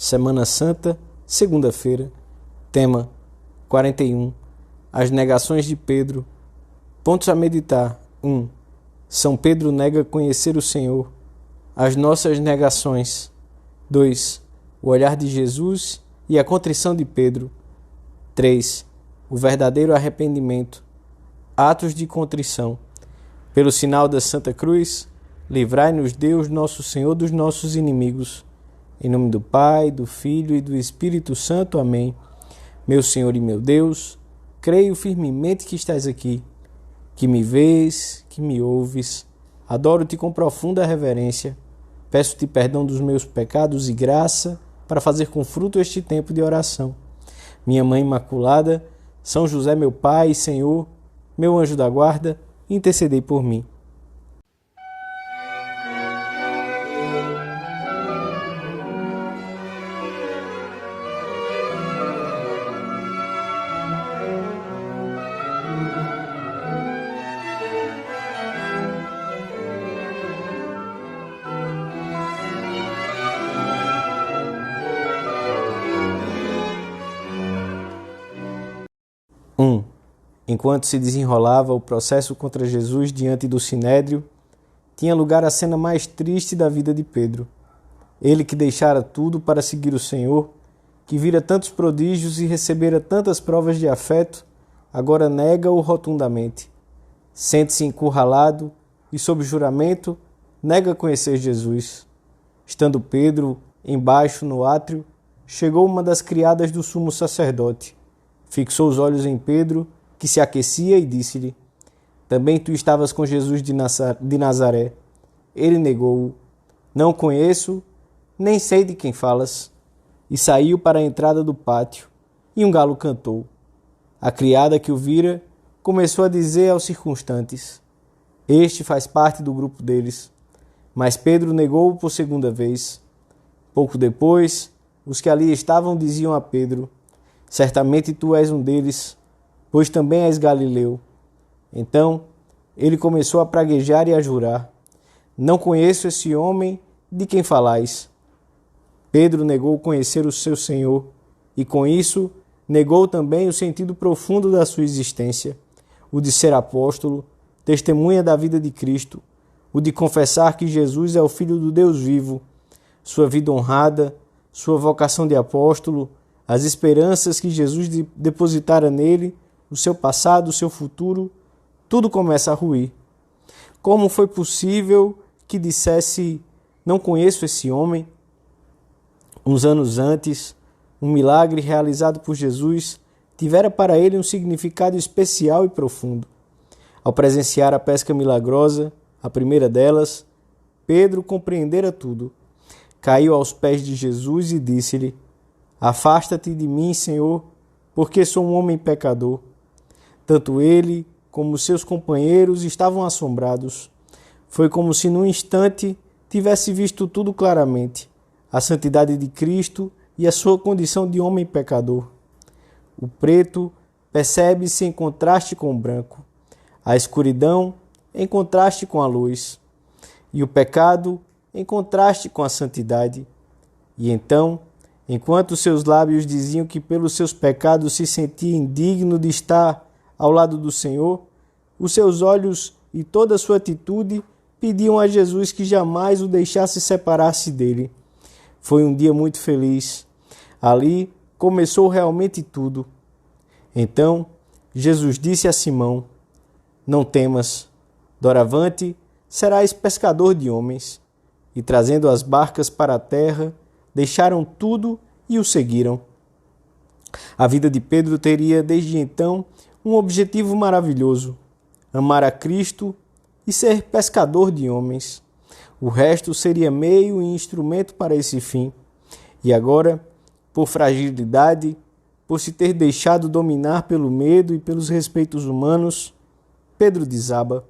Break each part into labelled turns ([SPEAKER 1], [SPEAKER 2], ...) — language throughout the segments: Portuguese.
[SPEAKER 1] Semana Santa, segunda-feira, tema 41, as negações de Pedro. Pontos a meditar. 1. São Pedro nega conhecer o Senhor. As nossas negações. 2. O olhar de Jesus e a contrição de Pedro. 3. O verdadeiro arrependimento. Atos de contrição. Pelo sinal da Santa Cruz, livrai-nos Deus, nosso Senhor, dos nossos inimigos. Em nome do Pai, do Filho e do Espírito Santo. Amém. Meu Senhor e meu Deus, creio firmemente que estás aqui, que me vês, que me ouves. Adoro-te com profunda reverência. Peço-te perdão dos meus pecados e graça para fazer com fruto este tempo de oração. Minha Mãe Imaculada, São José, meu Pai e Senhor, meu anjo da guarda, intercedei por mim. Enquanto se desenrolava o processo contra Jesus diante do Sinédrio, tinha lugar a cena mais triste da vida de Pedro. Ele que deixara tudo para seguir o Senhor, que vira tantos prodígios e recebera tantas provas de afeto, agora nega-o rotundamente. Sente-se encurralado e, sob juramento, nega conhecer Jesus. Estando Pedro embaixo no átrio, chegou uma das criadas do sumo sacerdote. Fixou os olhos em Pedro, que se aquecia, e disse-lhe: também tu estavas com Jesus de Nazaré. Ele negou-o: não conheço, nem sei de quem falas. E saiu para a entrada do pátio, e um galo cantou. A criada que o vira começou a dizer aos circunstantes: este faz parte do grupo deles. Mas Pedro negou-o por segunda vez. Pouco depois, os que ali estavam diziam a Pedro: certamente tu és um deles, pois também és galileu. Então ele começou a praguejar e a jurar: não conheço esse homem de quem falais. Pedro negou conhecer o seu Senhor, e com isso negou também o sentido profundo da sua existência, o de ser apóstolo, testemunha da vida de Cristo, o de confessar que Jesus é o Filho do Deus vivo, sua vida honrada, sua vocação de apóstolo, as esperanças que Jesus depositara nele, o seu passado, o seu futuro, tudo começa a ruir. Como foi possível que dissesse: não conheço esse homem? Uns anos antes, um milagre realizado por Jesus tivera para ele um significado especial e profundo. Ao presenciar a pesca milagrosa, a primeira delas, Pedro compreendera tudo. Caiu aos pés de Jesus e disse-lhe: afasta-te de mim, Senhor, porque sou um homem pecador. Tanto ele como seus companheiros estavam assombrados. Foi como se num instante tivesse visto tudo claramente: a santidade de Cristo e a sua condição de homem pecador. O preto percebe-se em contraste com o branco, a escuridão em contraste com a luz, e o pecado em contraste com a santidade. E então, enquanto seus lábios diziam que pelos seus pecados se sentia indigno de estar ao lado do Senhor, os seus olhos e toda a sua atitude pediam a Jesus que jamais o deixasse separar-se dele. Foi um dia muito feliz. Ali começou realmente tudo. Então, Jesus disse a Simão: não temas, doravante serás pescador de homens. E trazendo as barcas para a terra, deixaram tudo e o seguiram. A vida de Pedro teria, desde então, um objetivo maravilhoso: amar a Cristo e ser pescador de homens. O resto seria meio e instrumento para esse fim. E agora, por fragilidade, por se ter deixado dominar pelo medo e pelos respeitos humanos, Pedro desaba.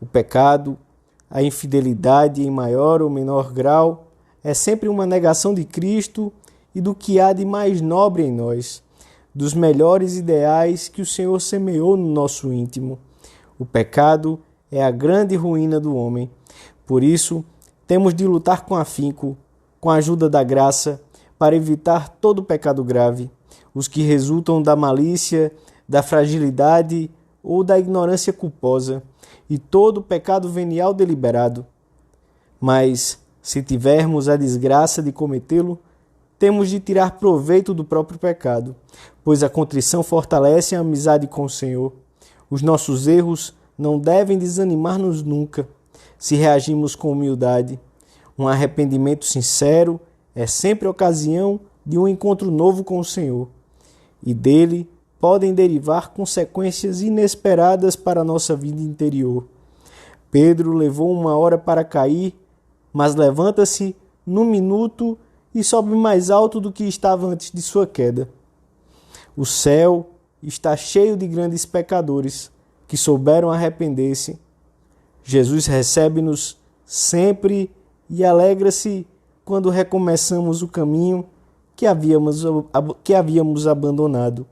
[SPEAKER 1] O pecado, a infidelidade em maior ou menor grau, é sempre uma negação de Cristo e do que há de mais nobre em nós, dos melhores ideais que o Senhor semeou no nosso íntimo. O pecado é a grande ruína do homem. Por isso, temos de lutar com afinco, com a ajuda da graça, para evitar todo pecado grave, os que resultam da malícia, da fragilidade ou da ignorância culposa, e todo pecado venial deliberado. Mas, se tivermos a desgraça de cometê-lo, temos de tirar proveito do próprio pecado, pois a contrição fortalece a amizade com o Senhor. Os nossos erros não devem desanimar-nos nunca, se reagimos com humildade. Um arrependimento sincero é sempre ocasião de um encontro novo com o Senhor, e dele podem derivar consequências inesperadas para a nossa vida interior. Pedro levou 1 hora para cair, mas levanta-se num minuto e sobe mais alto do que estava antes de sua queda. O céu está cheio de grandes pecadores que souberam arrepender-se. Jesus recebe-nos sempre e alegra-se quando recomeçamos o caminho que havíamos abandonado.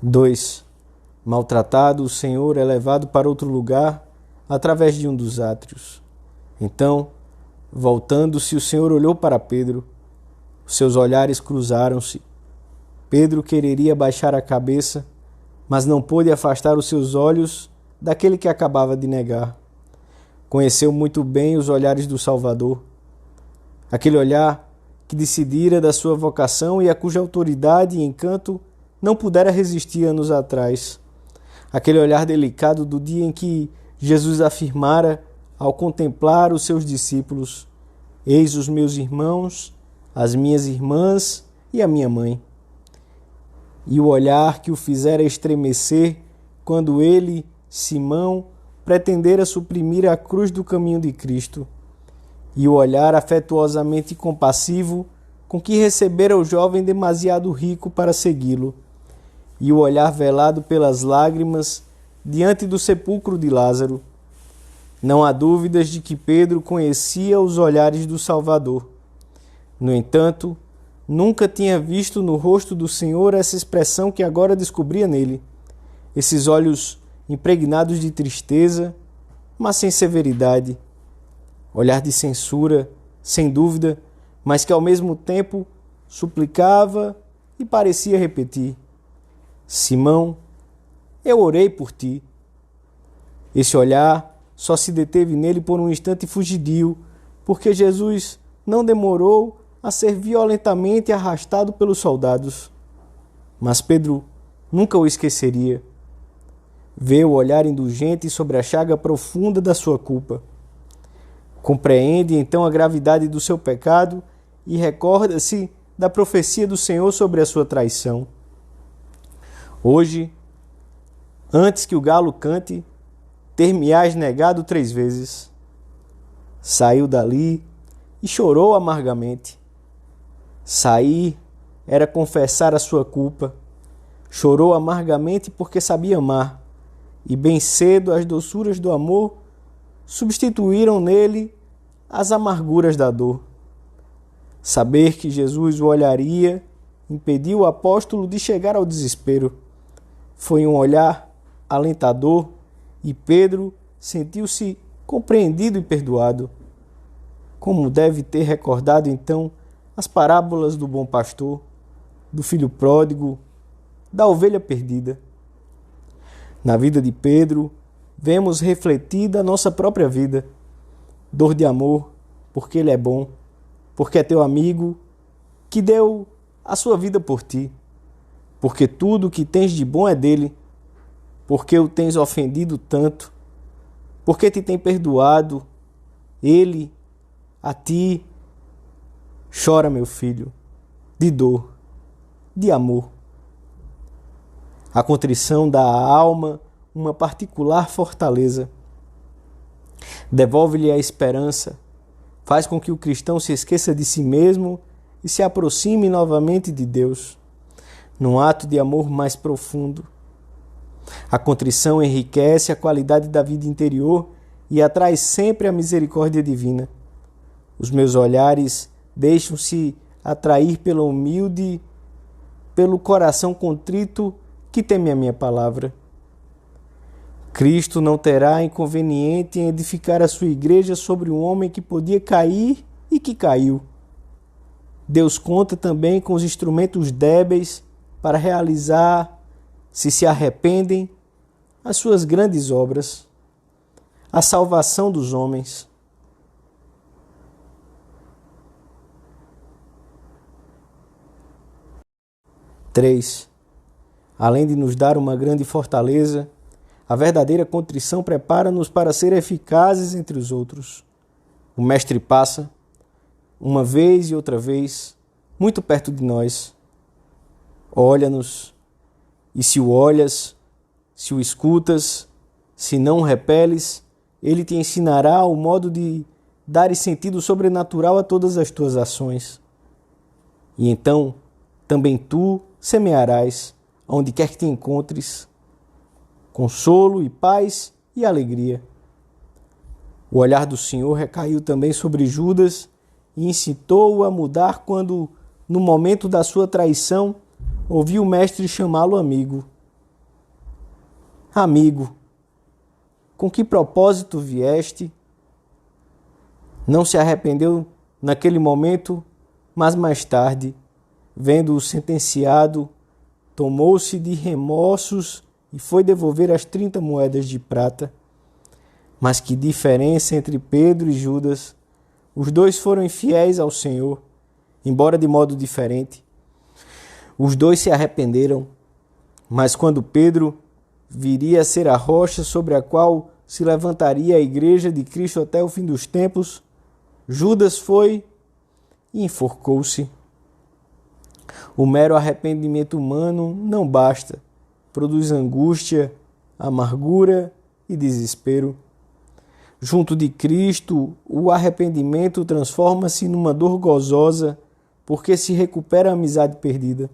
[SPEAKER 1] Dois. Maltratado, o Senhor é levado para outro lugar através de um dos átrios. Então, voltando-se, o Senhor olhou para Pedro. Seus olhares cruzaram-se. Pedro quereria baixar a cabeça, mas não pôde afastar os seus olhos daquele que acabava de negar. Conheceu muito bem os olhares do Salvador. Aquele olhar que decidira da sua vocação e a cuja autoridade e encanto não pudera resistir anos atrás. Aquele olhar delicado do dia em que Jesus afirmara ao contemplar os seus discípulos: eis os meus irmãos, as minhas irmãs e a minha mãe. E o olhar que o fizera estremecer quando ele, Simão, pretendera suprimir a cruz do caminho de Cristo. E o olhar afetuosamente compassivo com que recebera o jovem demasiado rico para segui-lo. E o olhar velado pelas lágrimas diante do sepulcro de Lázaro. Não há dúvidas de que Pedro conhecia os olhares do Salvador. No entanto, nunca tinha visto no rosto do Senhor essa expressão que agora descobria nele. Esses olhos impregnados de tristeza, mas sem severidade. Olhar de censura, sem dúvida, mas que ao mesmo tempo suplicava e parecia repetir: Simão, eu orei por ti. Esse olhar só se deteve nele por um instante fugidio, porque Jesus não demorou a ser violentamente arrastado pelos soldados. Mas Pedro nunca o esqueceria. Vê o olhar indulgente sobre a chaga profunda da sua culpa. Compreende então a gravidade do seu pecado e recorda-se da profecia do Senhor sobre a sua traição. Hoje, antes que o galo cante, ter-me-ás negado 3 vezes. Saiu dali e chorou amargamente. Sair era confessar a sua culpa. Chorou amargamente porque sabia amar, e bem cedo as doçuras do amor substituíram nele as amarguras da dor. Saber que Jesus o olharia impediu o apóstolo de chegar ao desespero. Foi um olhar alentador e Pedro sentiu-se compreendido e perdoado. Como deve ter recordado então as parábolas do bom pastor, do filho pródigo, da ovelha perdida. Na vida de Pedro, vemos refletida a nossa própria vida. Dor de amor, porque ele é bom, porque é teu amigo, que deu a sua vida por ti, porque tudo o que tens de bom é dele, porque o tens ofendido tanto, porque te tem perdoado, ele, a ti. Chora, meu filho, de dor, de amor. A contrição dá à alma uma particular fortaleza. Devolve-lhe a esperança, faz com que o cristão se esqueça de si mesmo e se aproxime novamente de Deus, num ato de amor mais profundo. A contrição enriquece a qualidade da vida interior e atrai sempre a misericórdia divina. Os meus olhares deixam-se atrair pelo humilde, pelo coração contrito que teme a minha palavra. Cristo não terá inconveniente em edificar a sua igreja sobre um homem que podia cair e que caiu. Deus conta também com os instrumentos débeis para realizar, se arrependem, as suas grandes obras, a salvação dos homens. Três. Além de nos dar uma grande fortaleza, a verdadeira contrição prepara-nos para ser eficazes entre os outros. O Mestre passa, uma vez e outra vez, muito perto de nós. Olha-nos, e se o olhas, se o escutas, se não o repeles, ele te ensinará o modo de dar sentido sobrenatural a todas as tuas ações. E então, também tu semearás, onde quer que te encontres, consolo e paz e alegria. O olhar do Senhor recaiu também sobre Judas e incitou-o a mudar quando, no momento da sua traição, ouviu o mestre chamá-lo amigo. Amigo, com que propósito vieste? Não se arrependeu naquele momento, mas mais tarde, vendo-o sentenciado, tomou-se de remorsos e foi devolver as 30 moedas de prata. Mas que diferença entre Pedro e Judas! Os dois foram infiéis ao Senhor, embora de modo diferente. Os dois se arrependeram, mas quando Pedro viria a ser a rocha sobre a qual se levantaria a igreja de Cristo até o fim dos tempos, Judas foi e enforcou-se. O mero arrependimento humano não basta, produz angústia, amargura e desespero. Junto de Cristo, o arrependimento transforma-se numa dor gozosa, porque se recupera a amizade perdida.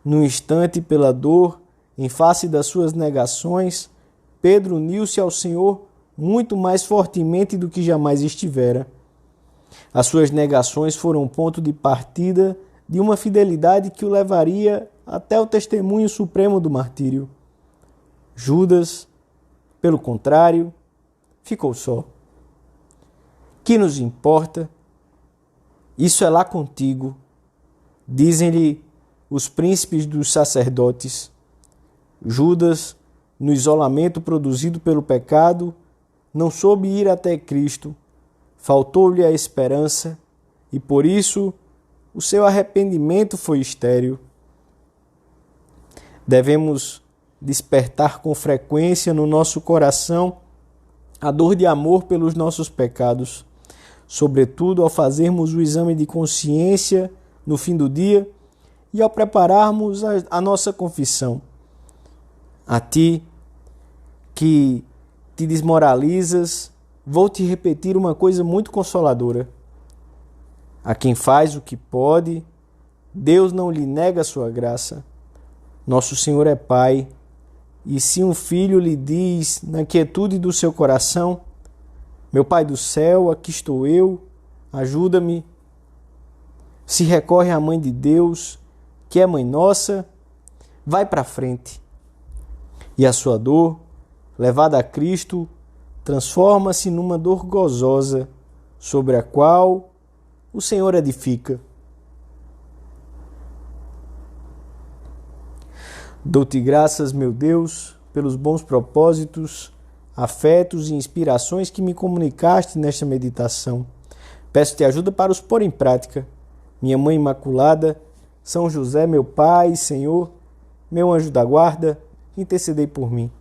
[SPEAKER 1] No instante, pela dor, em face das suas negações, Pedro uniu-se ao Senhor muito mais fortemente do que jamais estivera. As suas negações foram um ponto de partida de uma fidelidade que o levaria até o testemunho supremo do martírio. Judas, pelo contrário, ficou só. Que nos importa? Isso é lá contigo, dizem-lhe os príncipes dos sacerdotes. Judas, no isolamento produzido pelo pecado, não soube ir até Cristo, faltou-lhe a esperança e por isso o seu arrependimento foi estéril. Devemos despertar com frequência no nosso coração a dor de amor pelos nossos pecados, sobretudo ao fazermos o exame de consciência no fim do dia e ao prepararmos a nossa confissão. A ti, que te desmoralizas, vou te repetir uma coisa muito consoladora. A quem faz o que pode, Deus não lhe nega a sua graça. Nosso Senhor é Pai, e se um filho lhe diz na quietude do seu coração, meu Pai do céu, aqui estou eu, ajuda-me. Se recorre à Mãe de Deus, que é Mãe Nossa, vai para frente. E a sua dor, levada a Cristo, transforma-se numa dor gozosa, sobre a qual o Senhor edifica. Dou-te graças, meu Deus, pelos bons propósitos, afetos e inspirações que me comunicaste nesta meditação. Peço-te ajuda para os pôr em prática. Minha Mãe Imaculada, São José, meu Pai, Senhor, meu anjo da guarda, intercedei por mim.